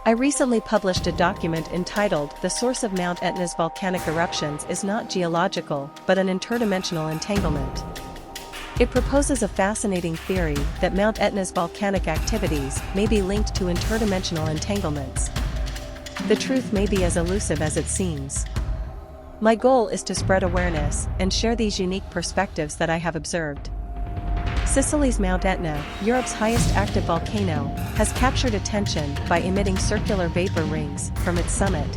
I recently published a document entitled "The Source of Mount Etna's Volcanic Eruptions is Not Geological, but an Interdimensional Entanglement." It proposes a fascinating theory that Mount Etna's volcanic activities may be linked to interdimensional entanglements. The truth may be as elusive as it seems. My goal is to spread awareness and share these unique perspectives that I have observed. Sicily's Mount Etna, Europe's highest active volcano, has captured attention by emitting circular vapor rings from its summit.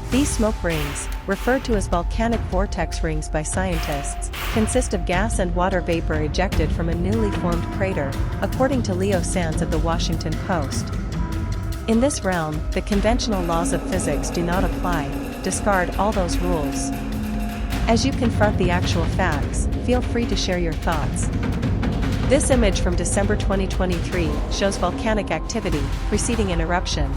These smoke rings, referred to as volcanic vortex rings by scientists, consist of gas and water vapor ejected from a newly formed crater, according to Leo Sands of the Washington Post. In this realm, the conventional laws of physics do not apply. Discard all those rules. As you confront the actual facts, feel free to share your thoughts. This image from December 2023 shows volcanic activity preceding an eruption.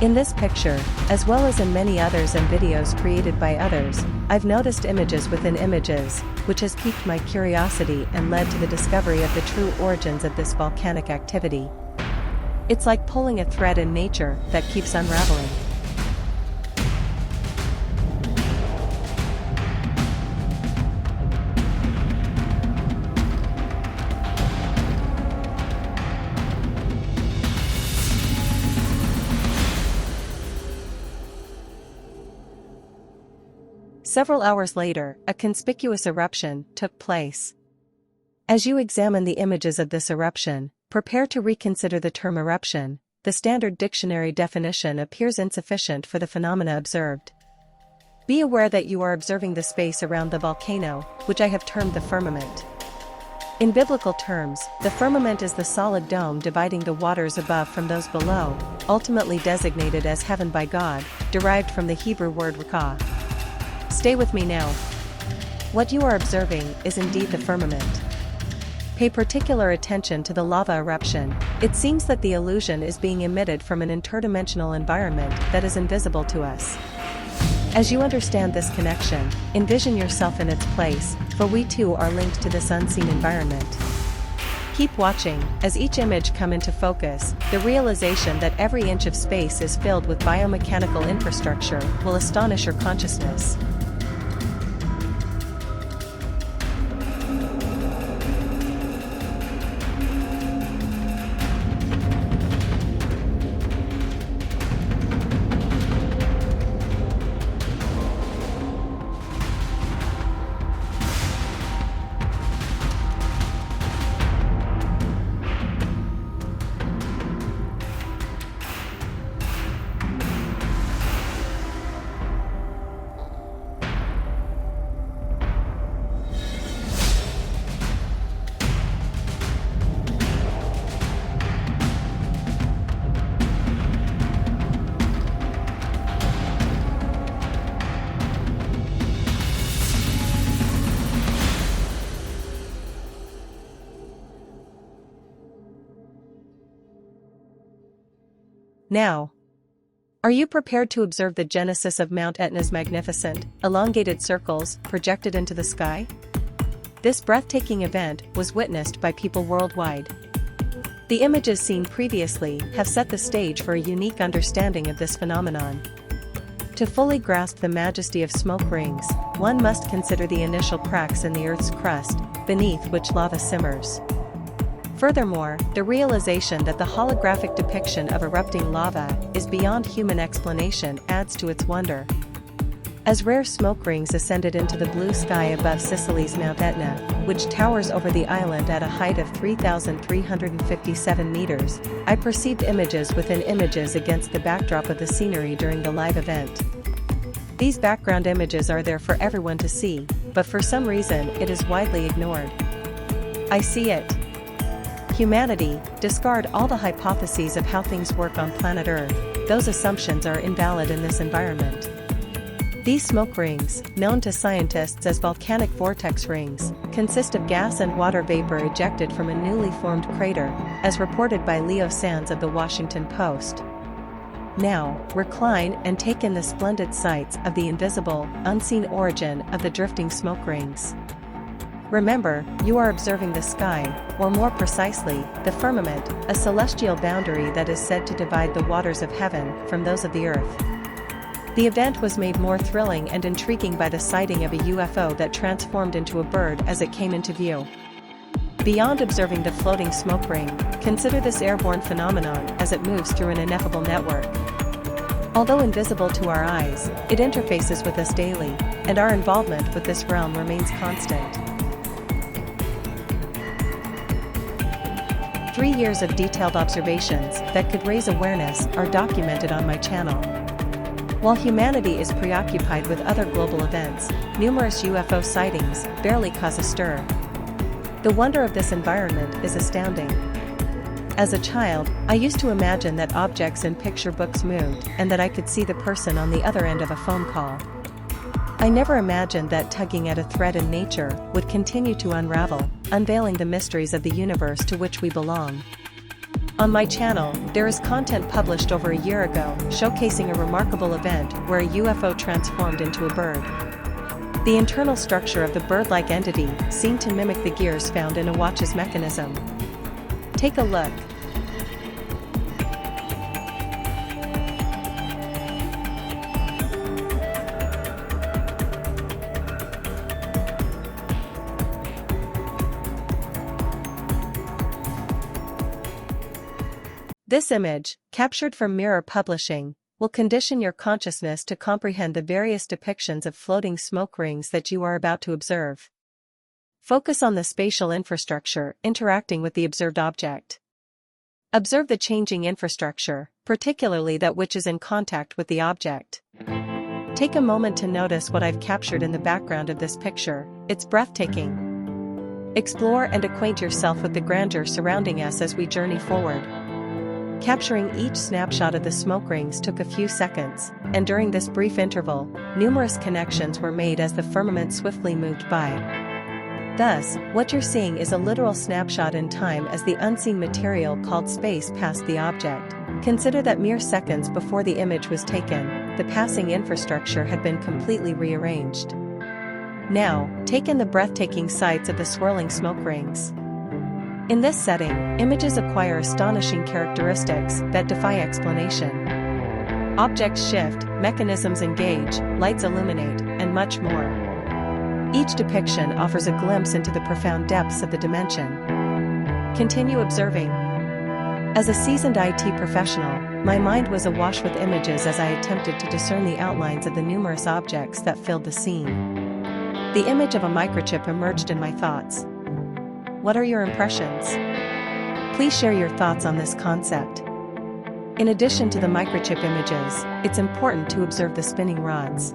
In this picture, as well as in many others and videos created by others, I've noticed images within images, which has piqued my curiosity and led to the discovery of the true origins of this volcanic activity. It's like pulling a thread in nature that keeps unraveling. Several hours later, a conspicuous eruption took place. As you examine the images of this eruption, prepare to reconsider the term eruption. The standard dictionary definition appears insufficient for the phenomena observed. Be aware that you are observing the space around the volcano, which I have termed the firmament. In biblical terms, the firmament is the solid dome dividing the waters above from those below, ultimately designated as heaven by God, derived from the Hebrew word rakah. Stay with me now. What you are observing is indeed the firmament. Pay particular attention to the lava eruption. It seems that the illusion is being emitted from an interdimensional environment that is invisible to us. As you understand this connection, envision yourself in its place, for we too are linked to this unseen environment. Keep watching. As each image comes into focus, the realization that every inch of space is filled with biomechanical infrastructure will astonish your consciousness. Now, are you prepared to observe the genesis of Mount Etna's magnificent, elongated circles projected into the sky? This breathtaking event was witnessed by people worldwide. The images seen previously have set the stage for a unique understanding of this phenomenon. To fully grasp the majesty of smoke rings, one must consider the initial cracks in the Earth's crust, beneath which lava simmers. Furthermore, the realization that the holographic depiction of erupting lava is beyond human explanation adds to its wonder. As rare smoke rings ascended into the blue sky above Sicily's Mount Etna, which towers over the island at a height of 3,357 meters, I perceived images within images against the backdrop of the scenery during the live event. These background images are there for everyone to see, but for some reason it is widely ignored. I see it. Humanity, discard all the hypotheses of how things work on planet Earth. Those assumptions are invalid in this environment. These smoke rings, known to scientists as volcanic vortex rings, consist of gas and water vapor ejected from a newly formed crater, as reported by Leo Sands of the Washington Post. Now, recline and take in the splendid sights of the invisible, unseen origin of the drifting smoke rings. Remember, you are observing the sky, or more precisely, the firmament, a celestial boundary that is said to divide the waters of heaven from those of the earth. The event was made more thrilling and intriguing by the sighting of a UFO that transformed into a bird as it came into view. Beyond observing the floating smoke ring, consider this airborne phenomenon as it moves through an ineffable network. Although invisible to our eyes, it interfaces with us daily, and our involvement with this realm remains constant. 3 years of detailed observations that could raise awareness are documented on my channel. While humanity is preoccupied with other global events, numerous UFO sightings barely cause a stir. The wonder of this environment is astounding. As a child, I used to imagine that objects in picture books moved and that I could see the person on the other end of a phone call. I never imagined that tugging at a thread in nature would continue to unravel, unveiling the mysteries of the universe to which we belong. On my channel, there is content published over a year ago showcasing a remarkable event where a UFO transformed into a bird. The internal structure of the bird-like entity seemed to mimic the gears found in a watch's mechanism. Take a look. This image, captured from Mirror Publishing, will condition your consciousness to comprehend the various depictions of floating smoke rings that you are about to observe. Focus on the spatial infrastructure interacting with the observed object. Observe the changing infrastructure, particularly that which is in contact with the object. Take a moment to notice what I've captured in the background of this picture. It's breathtaking. Explore and acquaint yourself with the grandeur surrounding us as we journey forward. Capturing each snapshot of the smoke rings took a few seconds, and during this brief interval, numerous connections were made as the firmament swiftly moved by. Thus, what you're seeing is a literal snapshot in time as the unseen material called space passed the object. Consider that mere seconds before the image was taken, the passing infrastructure had been completely rearranged. Now, take in the breathtaking sights of the swirling smoke rings. In this setting, images acquire astonishing characteristics that defy explanation. Objects shift, mechanisms engage, lights illuminate, and much more. Each depiction offers a glimpse into the profound depths of the dimension. Continue observing. As a seasoned IT professional, my mind was awash with images as I attempted to discern the outlines of the numerous objects that filled the scene. The image of a microchip emerged in my thoughts. What are your impressions? Please share your thoughts on this concept. In addition to the microchip images, it's important to observe the spinning rods.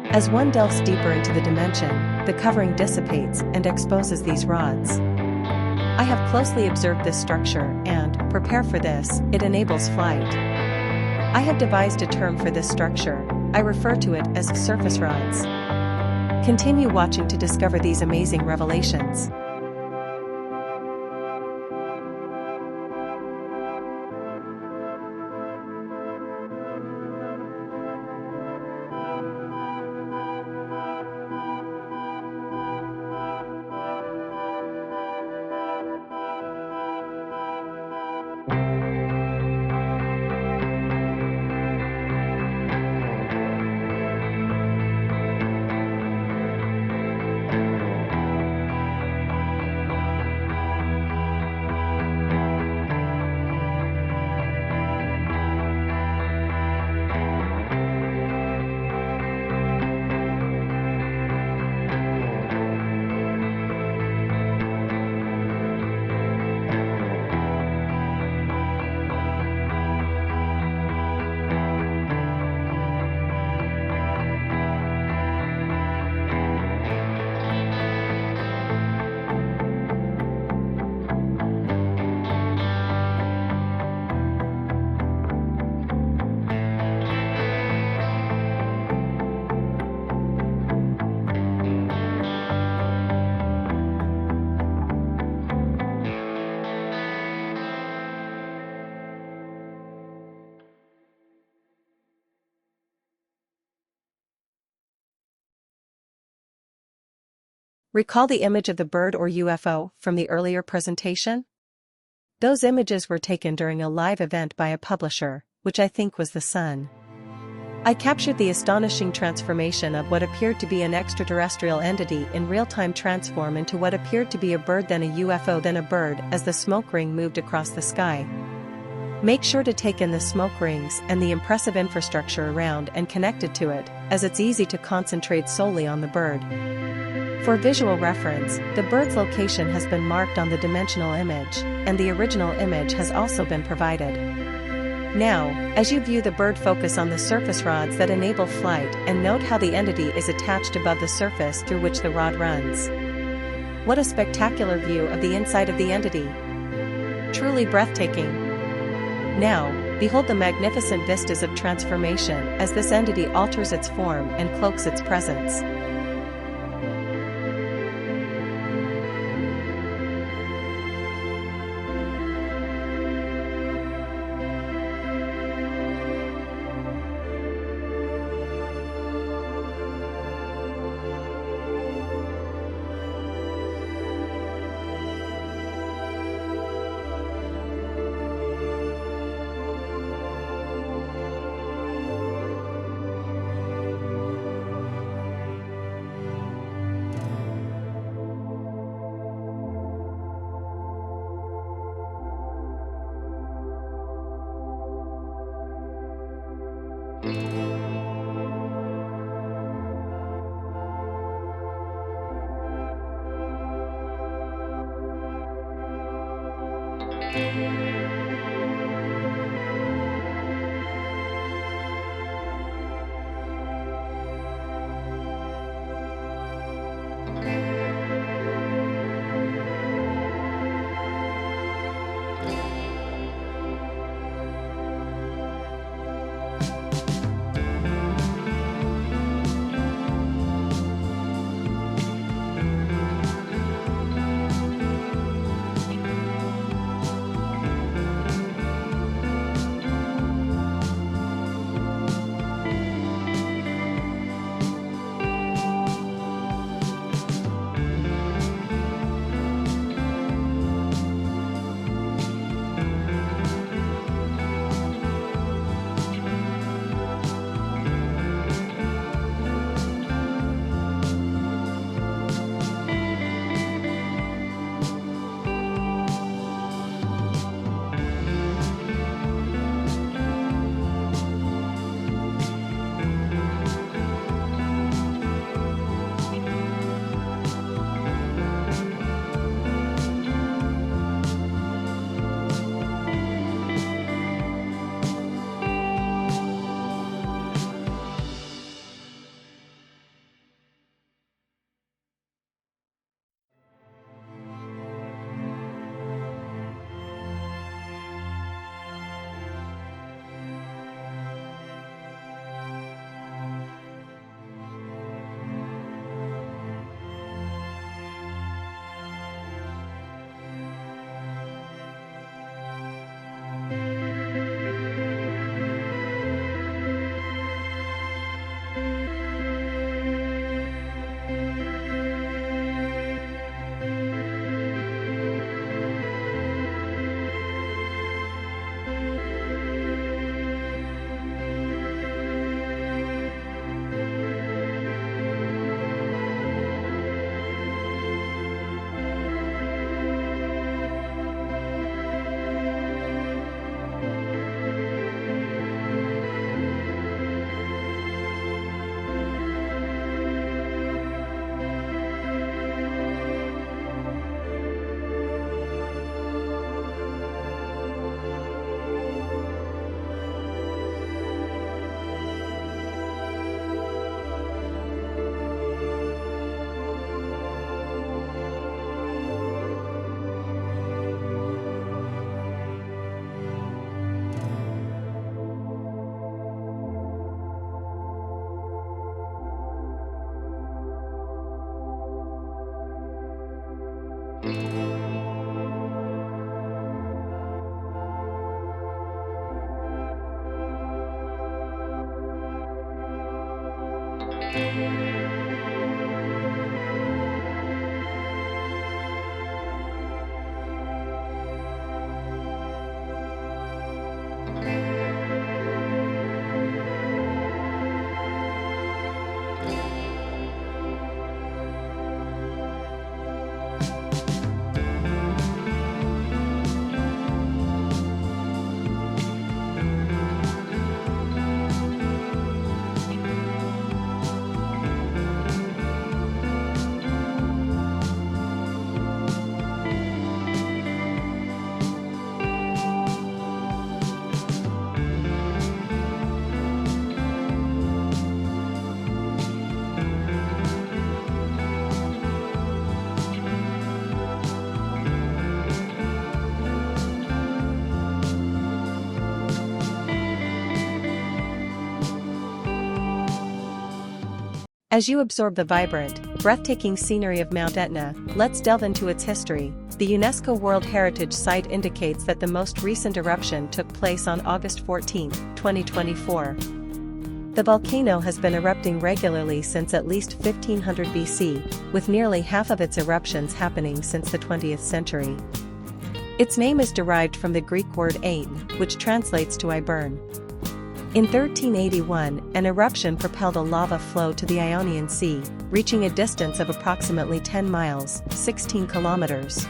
As one delves deeper into the dimension, the covering dissipates and exposes these rods. I have closely observed this structure and, prepare for this, it enables flight. I have devised a term for this structure. I refer to it as surface rods. Continue watching to discover these amazing revelations. Recall the image of the bird or UFO from the earlier presentation? Those images were taken during a live event by a publisher, which I think was the Sun. I captured the astonishing transformation of what appeared to be an extraterrestrial entity in real-time transform into what appeared to be a bird, then a UFO, then a bird, as the smoke ring moved across the sky. Make sure to take in the smoke rings and the impressive infrastructure around and connected to it, as it's easy to concentrate solely on the bird. For visual reference, the bird's location has been marked on the dimensional image, and the original image has also been provided. Now, as you view the bird, focus on the surface rods that enable flight and note how the entity is attached above the surface through which the rod runs. What a spectacular view of the inside of the entity! Truly breathtaking. Now, behold the magnificent vistas of transformation as this entity alters its form and cloaks its presence. As you absorb the vibrant, breathtaking scenery of Mount Etna, let's delve into its history. The UNESCO World Heritage Site indicates that the most recent eruption took place on August 14, 2024. The volcano has been erupting regularly since at least 1500 BC, with nearly half of its eruptions happening since the 20th century. Its name is derived from the Greek word Etna, which translates to I burn. In 1381, an eruption propelled a lava flow to the Ionian Sea, reaching a distance of approximately 10 miles, 16 kilometers.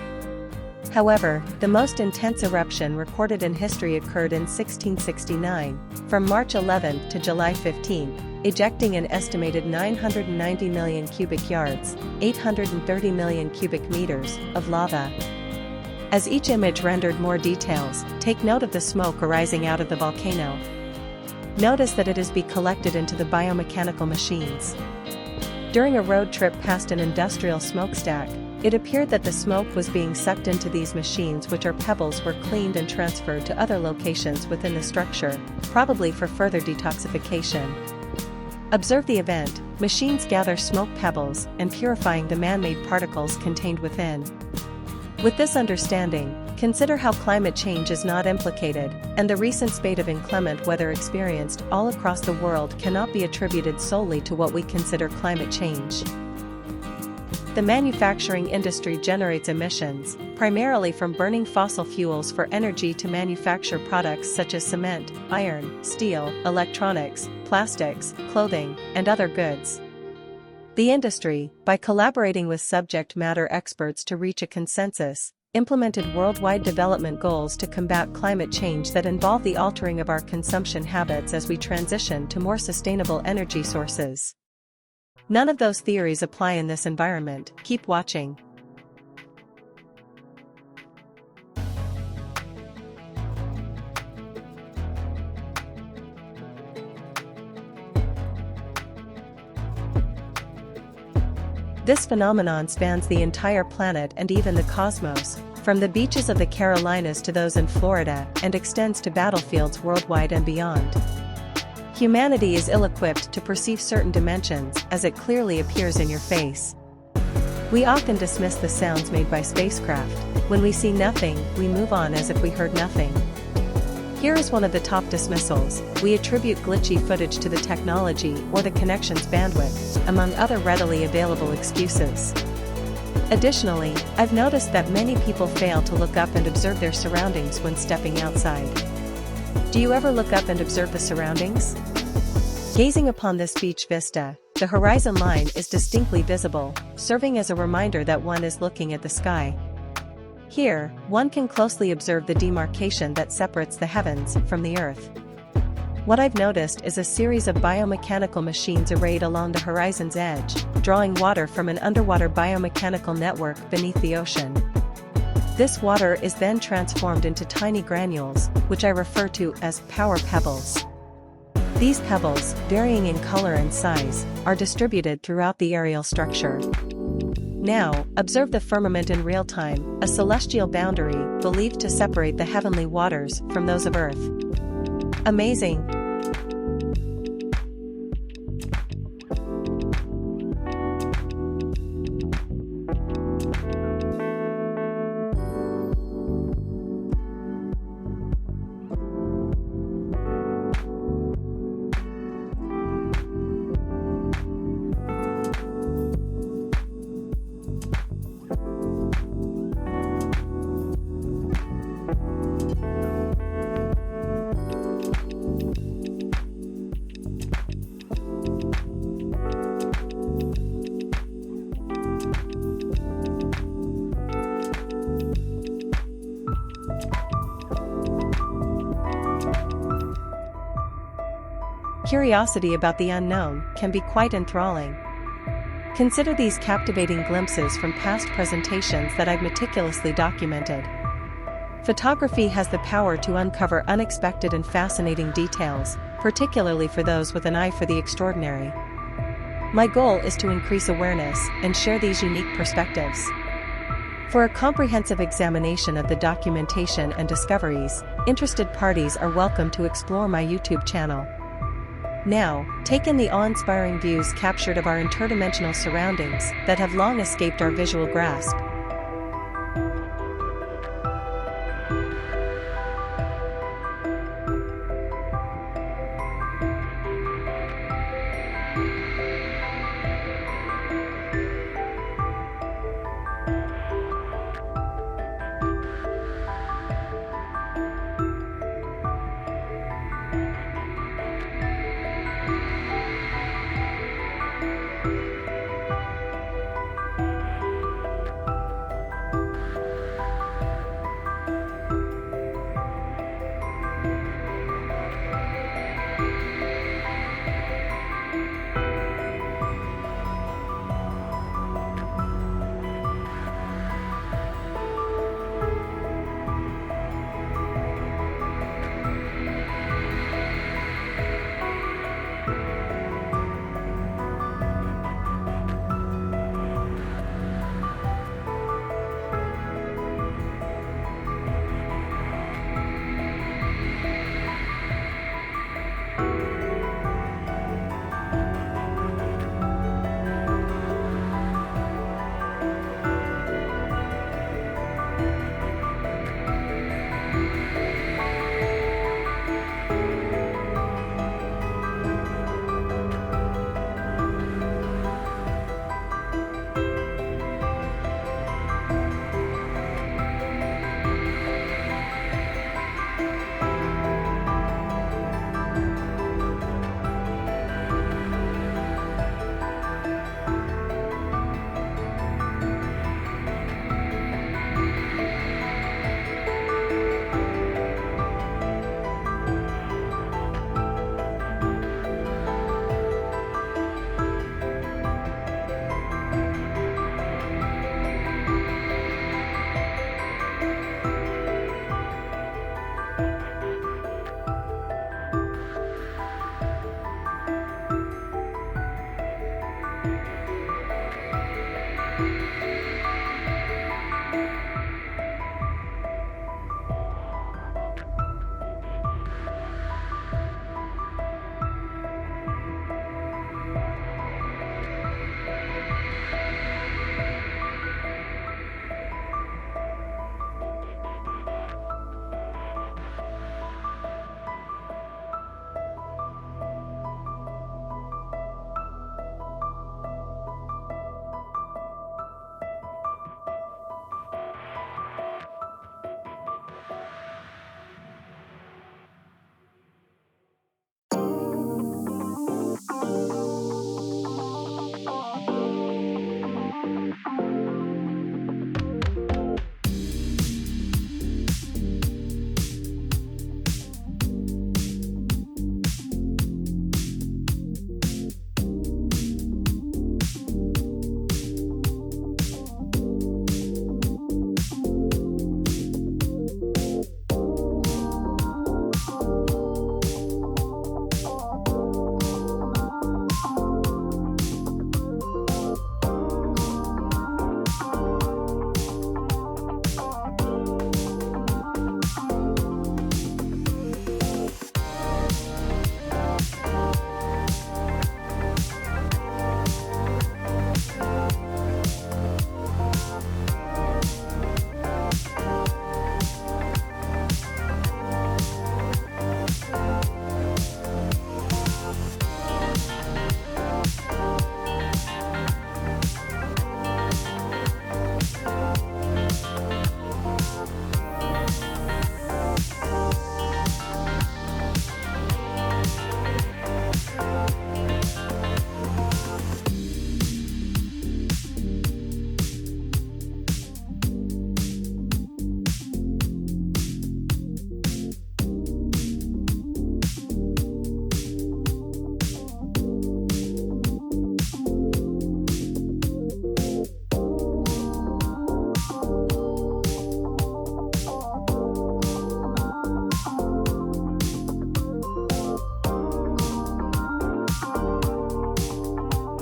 However, the most intense eruption recorded in history occurred in 1669, from March 11 to July 15, ejecting an estimated 990 million cubic yards, 830 million cubic meters, of lava. As each image rendered more details, take note of the smoke arising out of the volcano. Notice that it is being collected into the biomechanical machines. During a road trip past an industrial smokestack, it appeared that the smoke was being sucked into these machines, which are pebbles were cleaned and transferred to other locations within the structure, probably for further detoxification. Observe the event. Machines gather smoke pebbles and purifying the man-made particles contained within. With this understanding, consider how climate change is not implicated, and the recent spate of inclement weather experienced all across the world cannot be attributed solely to what we consider climate change. The manufacturing industry generates emissions, primarily from burning fossil fuels for energy to manufacture products such as cement, iron, steel, electronics, plastics, clothing, and other goods. The industry, by collaborating with subject matter experts to reach a consensus, implemented worldwide development goals to combat climate change that involve the altering of our consumption habits as we transition to more sustainable energy sources. None of those theories apply in this environment. Keep watching. This phenomenon spans the entire planet and even the cosmos, from the beaches of the Carolinas to those in Florida, and extends to battlefields worldwide and beyond. Humanity is ill-equipped to perceive certain dimensions, as it clearly appears in your face. We often dismiss the sounds made by spacecraft. When we see nothing, we move on as if we heard nothing. Here is one of the top dismissals: we attribute glitchy footage to the technology or the connection's bandwidth, among other readily available excuses. Additionally, I've noticed that many people fail to look up and observe their surroundings when stepping outside. Do you ever look up and observe the surroundings? Gazing upon this beach vista, the horizon line is distinctly visible, serving as a reminder that one is looking at the sky. Here, one can closely observe the demarcation that separates the heavens from the earth. What I've noticed is a series of biomechanical machines arrayed along the horizon's edge, drawing water from an underwater biomechanical network beneath the ocean. This water is then transformed into tiny granules, which I refer to as power pebbles. These pebbles, varying in color and size, are distributed throughout the aerial structure. Now, observe the firmament in real time, a celestial boundary believed to separate the heavenly waters from those of Earth. Amazing! Curiosity about the unknown can be quite enthralling. Consider these captivating glimpses from past presentations that I've meticulously documented. Photography has the power to uncover unexpected and fascinating details, particularly for those with an eye for the extraordinary. My goal is to increase awareness and share these unique perspectives. For a comprehensive examination of the documentation and discoveries, interested parties are welcome to explore my YouTube channel. Now, take in the awe-inspiring views captured of our interdimensional surroundings that have long escaped our visual grasp.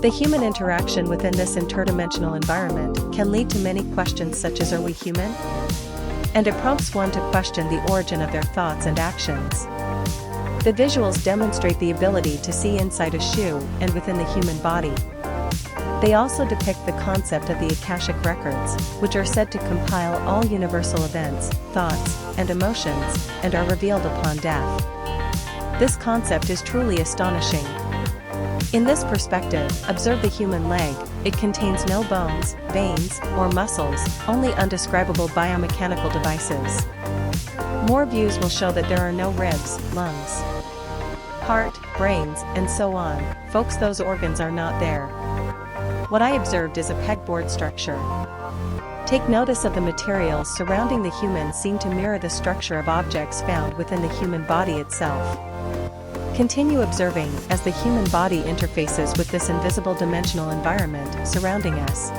The human interaction within this interdimensional environment can lead to many questions such as, are we human? And it prompts one to question the origin of their thoughts and actions. The visuals demonstrate the ability to see inside a shoe and within the human body. They also depict the concept of the Akashic records, which are said to compile all universal events, thoughts, and emotions, and are revealed upon death. This concept is truly astonishing. In this perspective, observe the human leg. It contains no bones, veins, or muscles, only undescribable biomechanical devices. More views will show that there are no ribs, lungs, heart, brains, and so on. Folks, those organs are not there. What I observed is a pegboard structure. Take notice of the materials surrounding the human seem to mirror the structure of objects found within the human body itself. Continue observing as the human body interfaces with this invisible dimensional environment surrounding us.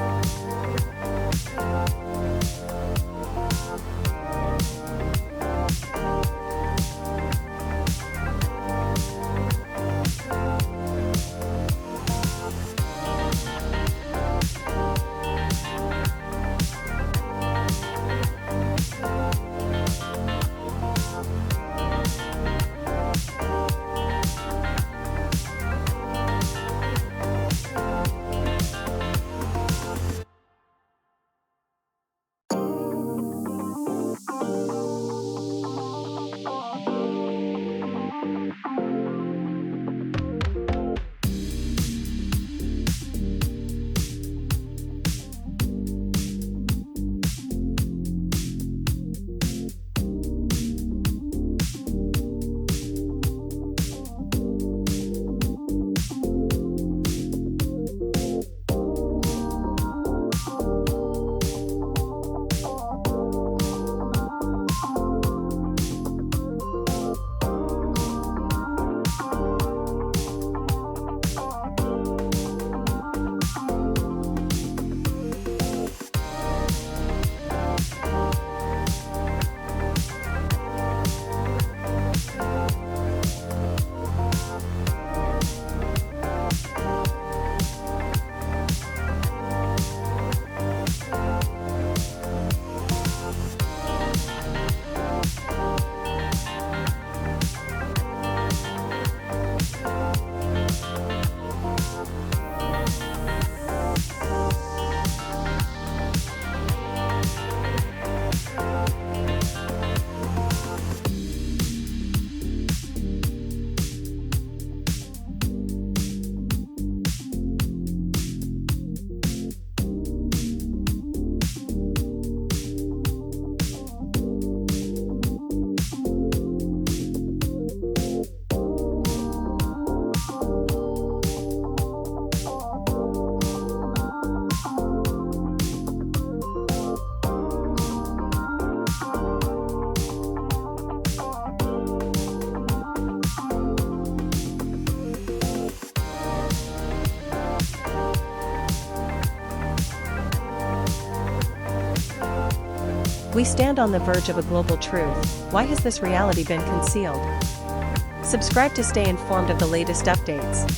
We stand on the verge of a global truth. Why has this reality been concealed? Subscribe to stay informed of the latest updates.